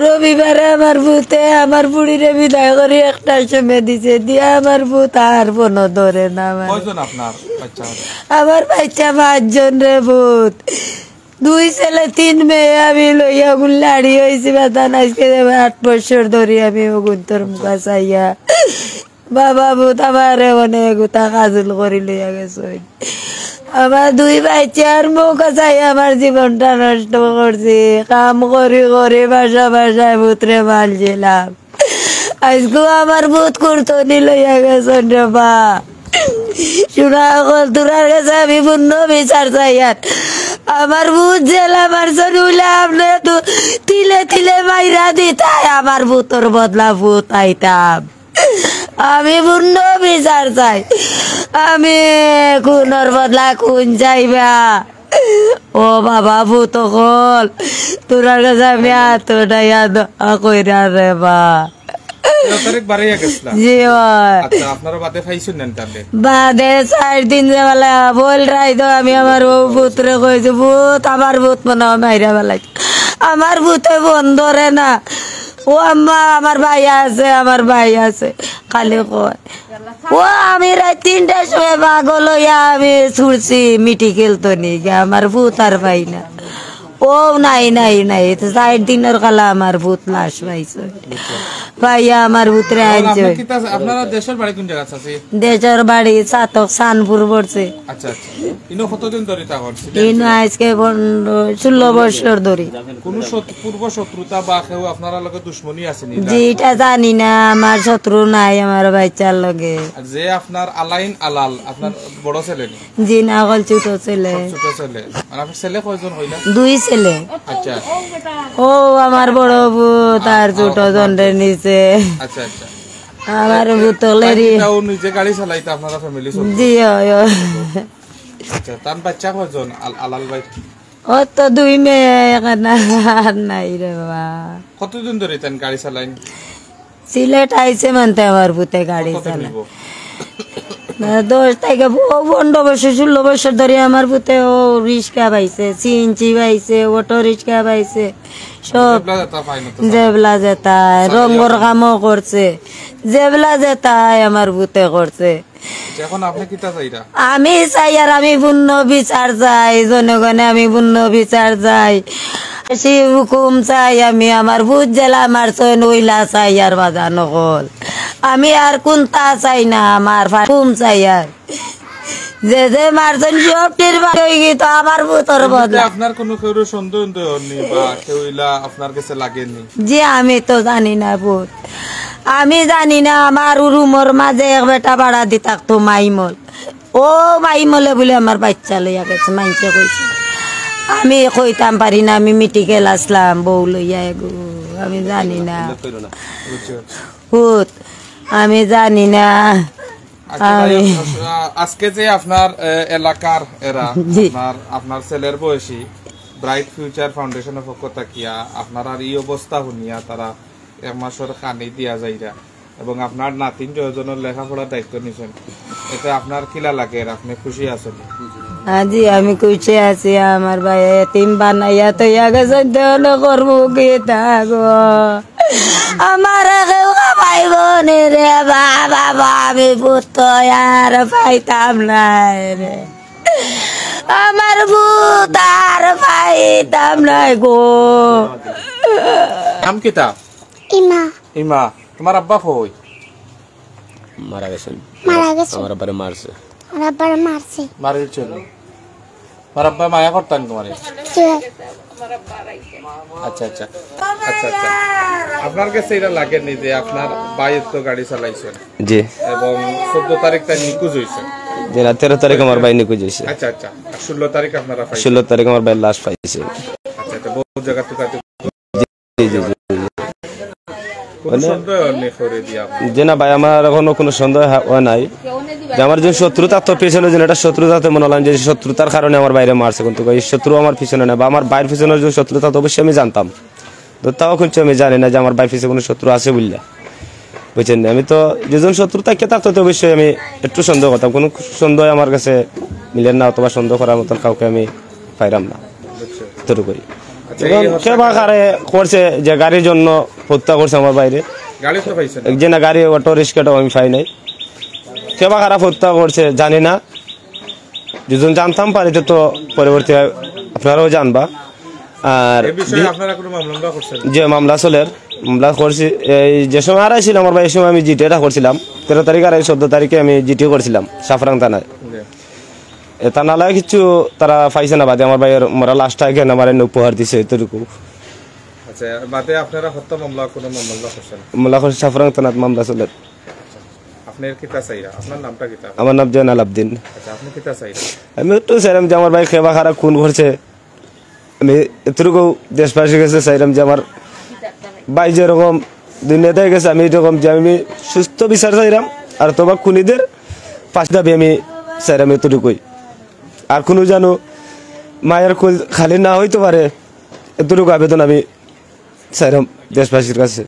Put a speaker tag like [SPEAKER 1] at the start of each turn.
[SPEAKER 1] রবিবারে আমার ভূতে আমার বুড়িরে বিদায় করে একটা সময় দিছে দিয়া আমার ভূত আর বনো ধরে না। আমার বাচ্চা 5 জন রে ভূত, 2 ছেলে 3 মেয়ে। আমি লইয়া ওগুন লাড়ি হয়েছি বেতান আজকে 8 বছর ধরে আমি ওগুন তোর মুখা চাইয়া বাবা ভূত আমার অনেক গুতা কাজল করে লইয়া গেছে। আমার 2 বাচ্চার মুখ চাই আমার জীবনটা নষ্ট করছি। কাম করি করে বাসায় ভূতরে মালছিলাম। আজকেও আমার ভূত কুর্তনি লইয়া গেছে রে বা। শোনা তোরার কাছে আমি পূর্ণ বিচার চাই। আমার ভূত জেলা মারছেন উলে আপনি তো তিলে তিলে মাইরা দিতাই আমার ভূতর বদলা ভূত আইতাম। আমি পূর্ণ বিচার চাই। আমি খুনের বদলা খুন চাইবা। ও বাবা ভূত কল তোরার কাছে আমি এতটাই কইরা রে বা। বাদে 4 দিন বেলা বল রাই তো আমি আমার ভূতরে কইছি ভূত আমার ভূত মনে হয় মাইরা বেলাই। আমার ভূতে বন্ধরে না। ও আম্মা আমার ভাই আছে আমার ভাই আছে খালি কয়। ও আমি রাত 3টার সময় পাগল হইয়া আমি ছুটছি মিটি খেলতো নি আমার ভূত আর ভাই না। ও নাই 4 দিনের কালা আমার ভূত লাশ পাইছে ভাইয়া আমার ভূতরে আনছে। দেশের বাড়ি চাতক সানপুর পড়ছে। ইনো আজকে 16 বছর ধরে। যেটা জানি না আমার শত্রু নাই আমার বাচ্চার লগে।
[SPEAKER 2] যে আপনার আলাইন আলাল আপনার বড় ছেলে
[SPEAKER 1] জি না হল ছোট ছেলে।
[SPEAKER 2] আপনার ছেলে কয়জন হইলা?
[SPEAKER 1] 2 ছেলে।
[SPEAKER 2] আচ্ছা
[SPEAKER 1] ও আমার বড় ভূত আর ছোট জনের নিচে।
[SPEAKER 2] আচ্ছা আচ্ছা
[SPEAKER 1] আমার ভূতলেরই
[SPEAKER 2] নিজে গাড়ি চালাইতে আপনারা ফ্যামিলি
[SPEAKER 1] জি।
[SPEAKER 2] আচ্ছা তার বাচ্চা কয়জন আলাল ভাই?
[SPEAKER 1] ও তো 2 মেয়ে নাই রে বাবা।
[SPEAKER 2] কতদিন ধরে তেন গাড়ি চালাইন?
[SPEAKER 1] সিলেট আইছে মানতে আমার ভূতে গাড়ি চালায় 10 থেকে 15 বছর 16 বছর ধরে আমার ভূতে ও রিক্সা পাইছে, সিএনজি পাইছে, অটো রিক্সা পাইছে, সব জেবলা যেতায় রঙর কামও করছে, জেবলা যেতায় আমার ভূতে করছে। আমি চাই আর আমি পূর্ণ বিচার চাই জনগণে, আমি পূর্ণ বিচার চাই, হুকুম চাই আমি। আমার ভূত জেলা মারছয় নইলা চাই আর বাজানো হল। আমি আর কোনটা চাই না, আমার হুকুম চাই আর যে মারছেন সবটির তো আমার ভূতর বদলা।
[SPEAKER 2] আপনার কোনো কেউ সন্দেহ নেই বা কেউইলা আপনার কাছে লাগেনি?
[SPEAKER 1] জি আমি তো জানি না ভূত, আমি জানি না। আমার রুমর মাঝে এক বেটা ভাড়া দি থাকতো মাইমল। ও মাইমলে বলে আমার বাচ্চা লইয়া গেছে মাইনছে কইছে। আমি কইতাম পারি না, আমি মেডিকেল আসলাম বউ লইয়া এগো। আমি জানি না ভূত, আমি জানি না।
[SPEAKER 2] আজকে যে আপনার এলাকার এরা আপনার ছেলের বয়সী ব্রাইট ফিউচার ফাউন্ডেশনের পক্ষ থাকিয়া আপনার আর এই অবস্থা শুনিয়া তারা 1 মাসের কানি দিয়া যাইরা এবং আপনার নাতিন জয়জনের লেখাপড়ার দায়িত্ব নিছেন, এটা আপনার কিলা লাগে? আপনি খুশি আছেন?
[SPEAKER 1] জি আমি খুশি আছি। আমার ভাই এতিম বানাইয়া তৈয়া গেছেন, দেওয়ান করবো কি থাকো আমার কেউ পাইব নি রে বাবা। আমি ভূত আর পাইতাম নাই রে, আমার ভূত আর পাইতাম নাই গো।
[SPEAKER 2] নাম কিতা?
[SPEAKER 3] ইমা।
[SPEAKER 2] ইমা, তোমার আব্বা কই?
[SPEAKER 4] মারা গেছেন। আমার আব্বারে মারছে।
[SPEAKER 3] আমার আব্বারে মারছে।
[SPEAKER 2] মারিছিল? আমার আব্বা মায়া করতেন তোমারে? আচ্ছা আচ্ছা আচ্ছা আচ্ছা। আপনার কাছে এটা লাগেনি যে আপনার ভাই তো গাড়ি চালাইছেন? জি। এবং 14 তারিখ তাই নিখোঁজ হয়েছে?
[SPEAKER 4] জি না, 13 তারিখ আমার ভাই নিখোঁজ হয়েছে।
[SPEAKER 2] আচ্ছা আচ্ছা। 16 তারিখ আপনারা পাইছেন?
[SPEAKER 4] 16 তারিখ আমার ভাই লাশ পাইছে।
[SPEAKER 2] আচ্ছা আচ্ছা। বহু জায়গা তো
[SPEAKER 4] জি জি জি। যে না ভাই আমার এখনো কোনো সন্দেহ হয় নাই যে আমার যে শত্রুতা তো পেছনে যে এটা শত্রুতাতে মনে হলাম যে শত্রুতার কারণে আমার বাইরে মারছে, কিন্তু এই শত্রু আমার পিছনে না বা আমার বাইরের পিছনে যে শত্রুতা তো অবশ্যই আমি জানতাম, তো তাও কিন্তু আমি জানি না যে আমার বাইরের পিছনে কোনো শত্রু আছে বললে, বুঝছেন? আমি তো যেজন শত্রু তাকে থাকতো তো অবশ্যই আমি একটু সন্দেহ করতাম, কোনো সন্দেহ আমার কাছে মিলেন না অথবা সন্দেহ করার মতন কাউকে আমি পাইলাম না, এতটুকুই।
[SPEAKER 2] আচ্ছা,
[SPEAKER 4] এখন
[SPEAKER 2] এই হত্যা-
[SPEAKER 4] সেবা কারে করছে যে গাড়ির জন্য হত্যা করছে আমার বাইরে
[SPEAKER 2] গাড়ি তো পাইছেন
[SPEAKER 4] যে না গাড়ি অটো রিক্সাটাও আমি পাই নাই সেবা খারাপ হত্যা করছে জানি না যদি জানতাম পারিতে তো পরবর্তী আপনারাও জানবা আর
[SPEAKER 2] এই বিষয়ে আপনারা কোনো মামলা করছেন
[SPEAKER 4] যে মামলা চলের মামলা করছি এই যে সময় আর ছিল আমার ভাই এই সময় আমি জিটিটা করছিলাম 13 তারিখ আর 14 তারিখে আমি জিটিও করছিলাম সাফরাং থানায় তা নালে কিছু তারা পাইছে না বাদে আমার ভাইয়ের মোরা লাস্টটা এখানে আমার এনে উপহার দিছে এতটুকু
[SPEAKER 2] আচ্ছা বাদে আপনারা হত্যা মামলা কোনো মামলা করছেন
[SPEAKER 4] মামলা করছি সাফরাং থানাত মামলা চলের
[SPEAKER 2] আপনার কিতা চাইরা আপনার নামটা কিতা
[SPEAKER 4] আমার নাম জয়নাল আবদিন
[SPEAKER 2] আচ্ছা আপনি কিতা চাইরা
[SPEAKER 4] আমি একটু চাইলাম যে আমার ভাই খেবা খারাপ খুন করছে আমি এতটুকু দেশবাসীর কাছে চাইলাম যে আমার ভাই যেরকম দুনিয়াতে গেছে আমি এরকম যে আমি সুস্থ বিচার চাইলাম আর তোমার খুনিদের পাঁচ দাবি আমি চাইলাম এতটুকুই আর কোনো জানো মায়ের কুল খালি না হইতে পারে এতটুকু আবেদন আমি চাইলাম দেশবাসীর কাছে।